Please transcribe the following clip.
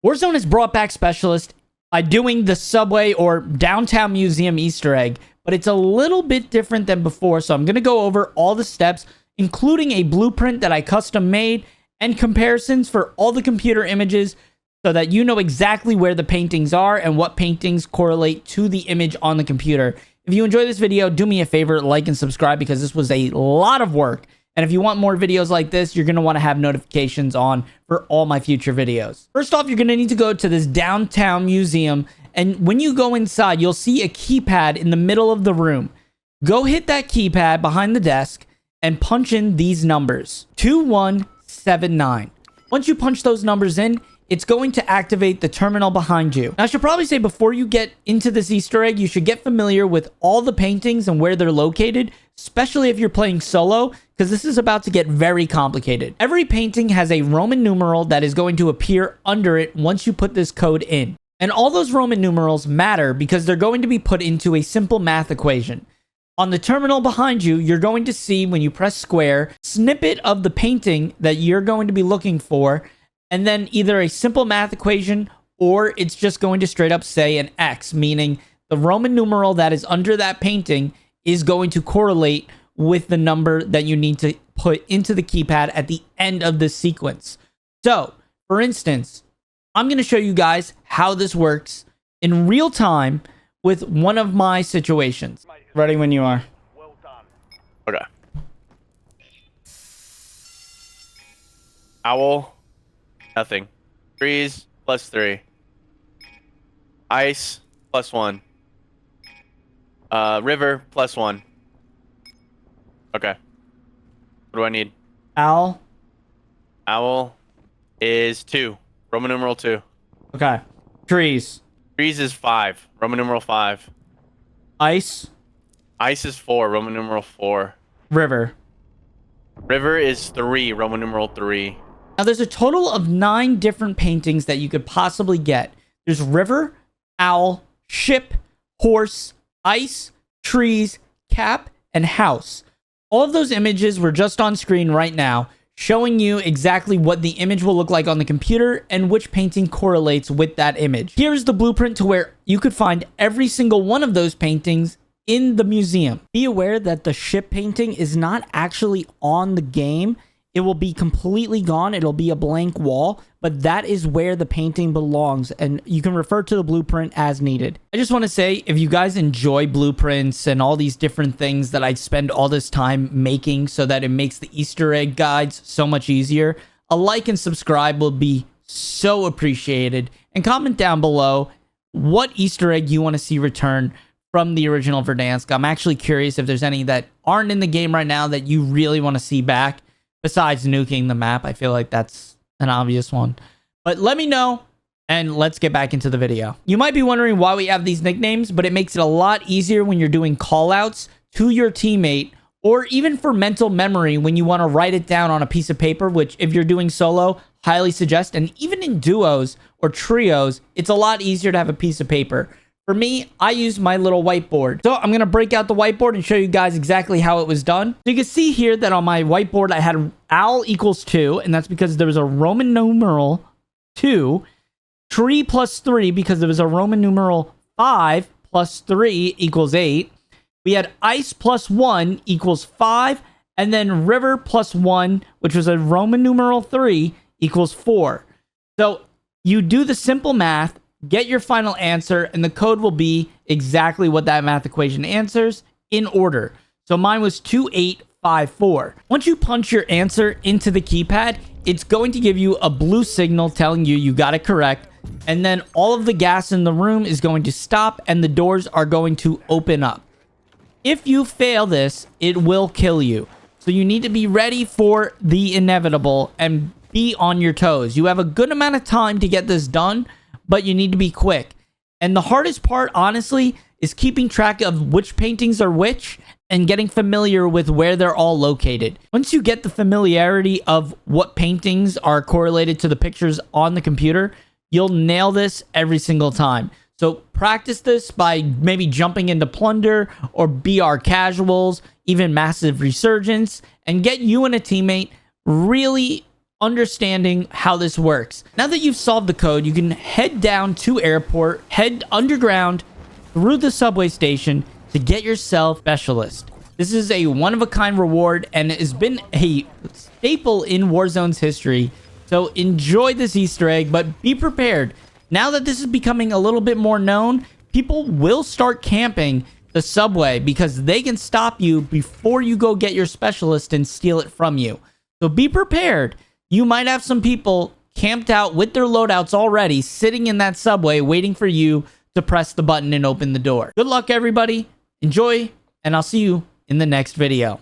Warzone has brought back specialists by doing the Subway or Downtown Museum Easter egg, but it's a little bit different than before, so I'm going to go over all the steps, including a blueprint that I custom made and comparisons for all the computer images so that you know exactly where the paintings are and what paintings correlate to the image on the computer. If you enjoyed this video, do me a favor, like and subscribe because this was a lot of work. And if you want more videos like this, you're going to want to have notifications on for all my future videos. First off, you're going to need to go to this downtown museum. And when you go inside, you'll see a keypad in the middle of the room. Go hit that keypad behind the desk and punch in these numbers. 2179. Once you punch those numbers in, it's going to activate the terminal behind you. Now, I should probably say before you get into this Easter egg, you should get familiar with all the paintings and where they're located, especially if you're playing solo, because this is about to get very complicated. Every painting has a Roman numeral that is going to appear under it once you put this code in. And all those Roman numerals matter because they're going to be put into a simple math equation. On the terminal behind you, you're going to see, when you press square, snippet of the painting that you're going to be looking for, and then either a simple math equation or it's just going to straight up say an X, meaning the Roman numeral that is under that painting is going to correlate with the number that you need to put into the keypad at the end of this sequence. So, for instance, I'm going to show you guys how this works in real time with one of my situations. Ready when you are. Well done. Okay. Owl. Nothing. Trees +3. Ice +1. River +1. Okay. What do I need? Owl. Owl is 2. Roman numeral 2. Okay. Trees. Trees is 5. Roman numeral 5. Ice. Ice is 4. Roman numeral 4. River. River is 3. Roman numeral 3. Now, there's a total of 9 different paintings that you could possibly get. There's river, owl, ship, horse, ice, trees, cap, and house. All of those images were just on screen right now, showing you exactly what the image will look like on the computer and which painting correlates with that image. Here's the blueprint to where you could find every single one of those paintings in the museum. Be aware that the ship painting is not actually on the game. It will be completely gone. It'll be a blank wall, but that is where the painting belongs, and you can refer to the blueprint as needed. I just want to say, if you guys enjoy blueprints and all these different things that I spend all this time making so that it makes the Easter egg guides so much easier, a like and subscribe will be so appreciated. And comment down below what Easter egg you want to see return from the original Verdansk. I'm actually curious if there's any that aren't in the game right now that you really want to see back. Besides nuking the map, I feel like that's an obvious one. But let me know, and let's get back into the video. You might be wondering why we have these nicknames, but it makes it a lot easier when you're doing callouts to your teammate, or even for mental memory when you want to write it down on a piece of paper, which if you're doing solo, highly suggest. And even in duos or trios, it's a lot easier to have a piece of paper. For me, I use my little whiteboard. So I'm going to break out the whiteboard and show you guys exactly how it was done. So you can see here that on my whiteboard, I had owl equals 2, and that's because there was a Roman numeral 2. Tree +3 because there was a Roman numeral 5 +3 equals 8. We had ice +1 equals 5, and then river +1, which was a Roman numeral 3 equals 4. So you do the simple math, get your final answer, and the code will be exactly what that math equation answers in order. So mine was 2854. Once you punch your answer into the keypad, it's going to give you a blue signal telling you you got it correct. And then all of the gas in the room is going to stop and the doors are going to open up. If you fail this, it will kill you. So you need to be ready for the inevitable and be on your toes. You have a good amount of time to get this done, but you need to be quick. And the hardest part, honestly, is keeping track of which paintings are which and getting familiar with where they're all located. Once you get the familiarity of what paintings are correlated to the pictures on the computer, you'll nail this every single time. So practice this by maybe jumping into Plunder or BR Casuals, even Massive Resurgence, and get you and a teammate really understanding how this works. Now that you've solved the code, you can head down to airport, head underground through the subway station to get yourself specialist. This is a one-of-a-kind reward and it has been a staple in Warzone's history. So enjoy this Easter egg, but be prepared. Now that this is becoming a little bit more known, people will start camping the subway because they can stop you before you go get your specialist and steal it from you. So be prepared. You might have some people camped out with their loadouts already, sitting in that subway waiting for you to press the button and open the door. Good luck, everybody. Enjoy, and I'll see you in the next video.